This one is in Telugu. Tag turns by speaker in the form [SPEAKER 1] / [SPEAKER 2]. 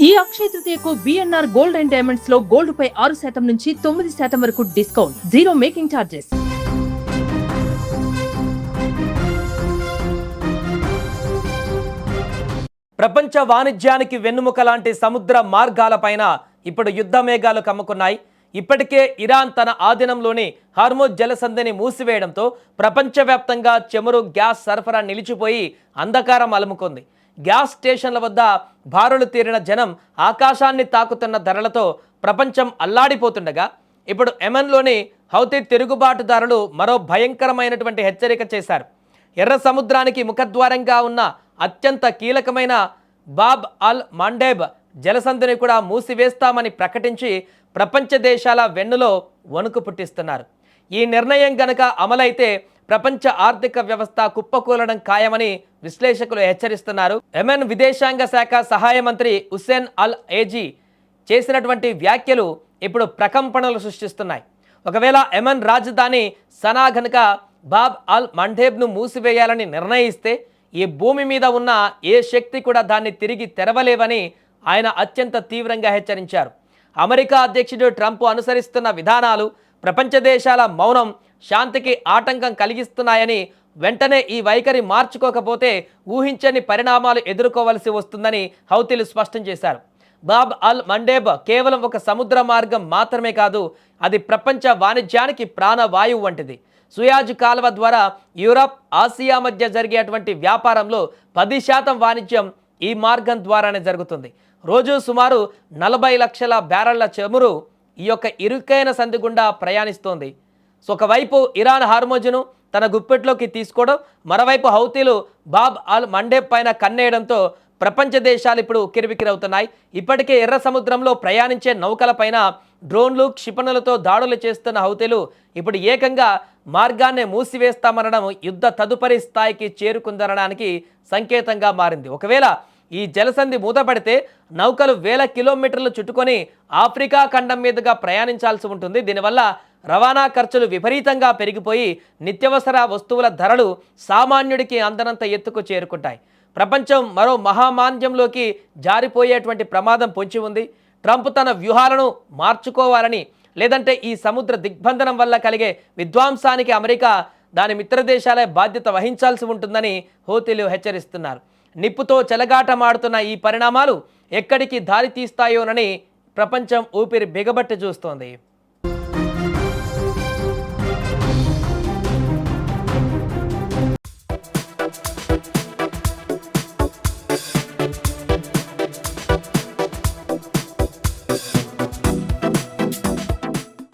[SPEAKER 1] ఈ అక్షయ తృతీయకు బిఎన్ఆర్ గోల్డ్ అండ్ డైమండ్స్ లో గోల్డ్ పై 6% నుంచి 9% వరకు డిస్కౌంట్, జీరో మేకింగ్ ఛార్జెస్.
[SPEAKER 2] ప్రపంచ వాణిజ్యానికి వెన్నుముక లాంటి సముద్ర మార్గాలపైన ఇప్పుడు యుద్ధ మేఘాలు కమ్ముకున్నాయి. ఇప్పటికే ఇరాన్ తన ఆధీనంలోని హార్మోజ్ జలసంధిని మూసివేయడంతో ప్రపంచవ్యాప్తంగా చమురు, గ్యాస్ సరఫరా నిలిచిపోయి అంధకారం అలుముకుంది. గ్యాస్ స్టేషన్ల వద్ద బారులు తీరిన జనం ఆకాశాన్ని తాకుతున్న ధరలతో ప్రపంచం అల్లాడిపోతుండగా ఇప్పుడు యెమెన్లోని హౌతీ తిరుగుబాటుదారులు మరో భయంకరమైనటువంటి హెచ్చరిక చేశారు. ఎర్ర సముద్రానికి ముఖద్వారంగా ఉన్న అత్యంత కీలకమైన బాబ్ అల్ మండేబ్ జలసంధిని కూడా మూసివేస్తామని ప్రకటించి ప్రపంచ దేశాల వెన్నులో వణుకు పుట్టిస్తున్నారు. ఈ నిర్ణయం గనక అమలైతే ప్రపంచ ఆర్థిక వ్యవస్థ కుప్పకూలడం ఖాయమని విశ్లేషకులు హెచ్చరిస్తున్నారు. యెమెన్ విదేశాంగ శాఖ సహాయ మంత్రి హుస్సేన్ అల్ ఏజీ చేసినటువంటి వ్యాఖ్యలు ఇప్పుడు ప్రకంపనలు సృష్టిస్తున్నాయి. ఒకవేళ యెమెన్ రాజధాని సనా గనుక బాబ్ అల్ మండేబ్ను మూసివేయాలని నిర్ణయిస్తే ఈ భూమి మీద ఉన్న ఏ శక్తి కూడా దాన్ని తిరిగి తెరవలేవని ఆయన అత్యంత తీవ్రంగా హెచ్చరించారు. అమెరికా అధ్యక్షుడు ట్రంప్ అనుసరిస్తున్న విధానాలు, ప్రపంచ దేశాల మౌనం శాంతికి ఆటంకం కలిగిస్తున్నాయని, వెంటనే ఈ వైఖరి మార్చుకోకపోతే ఊహించని పరిణామాలు ఎదుర్కోవలసి వస్తుందని హౌతీలు స్పష్టం చేశారు. బాబ్ అల్ మండేబ్ కేవలం ఒక సముద్ర మార్గం మాత్రమే కాదు, అది ప్రపంచ వాణిజ్యానికి ప్రాణవాయువు వంటిది. సుయాజ్ కాలువ ద్వారా యూరప్, ఆసియా మధ్య జరిగేటువంటి వ్యాపారంలో 10% వాణిజ్యం ఈ మార్గం ద్వారానే జరుగుతుంది. రోజు సుమారు 40 లక్షల బ్యారెళ్ల చమురు ఈ యొక్క ఇరుకైన సంధి గుండా ప్రయాణిస్తోంది. సో ఒకవైపు ఇరాన్ హార్మోజును తన గుప్పెట్లోకి తీసుకోవడం, మరోవైపు హౌతీలు బాబ్ అల్ మండేబ్ పైన కన్నేయడంతో ప్రపంచ దేశాలు ఇప్పుడు ఉక్కిరిబిక్కిరవుతున్నాయి. ఇప్పటికే ఎర్ర సముద్రంలో ప్రయాణించే నౌకలపైన డ్రోన్లు, క్షిపణులతో దాడులు చేస్తున్న హౌతీలు ఇప్పుడు ఏకంగా మార్గాన్ని మూసివేస్తామనడం యుద్ధ తదుపరి స్థాయికి చేరుకుందనడానికి సంకేతంగా మారింది. ఒకవేళ ఈ జలసంధి మూతపడితే నౌకలు వేల కిలోమీటర్లు చుట్టుకొని ఆఫ్రికా ఖండం మీదుగా ప్రయాణించాల్సి ఉంటుంది. దీనివల్ల రవాణా ఖర్చులు విపరీతంగా పెరిగిపోయి నిత్యావసర వస్తువుల ధరలు సామాన్యుడికి అందనంత ఎత్తుకు చేరుకుంటాయి. ప్రపంచం మరో మహామాంద్యంలోకి జారిపోయేటువంటి ప్రమాదం పొంచి ఉంది. ట్రంప్ తన వ్యూహాలను మార్చుకోవాలని, లేదంటే ఈ సముద్ర దిగ్బంధనం వల్ల కలిగే విధ్వంసానికి అమెరికా దాని మిత్ర దేశాలే బాధ్యత వహించాల్సి ఉంటుందని హౌతీలు హెచ్చరిస్తున్నారు. నిప్పుతో చెలగాటమాడుతున్న ఈ పరిణామాలు ఎక్కడికి దారి తీస్తాయోనని ప్రపంచం ఊపిరి బిగబట్టి చూస్తోంది.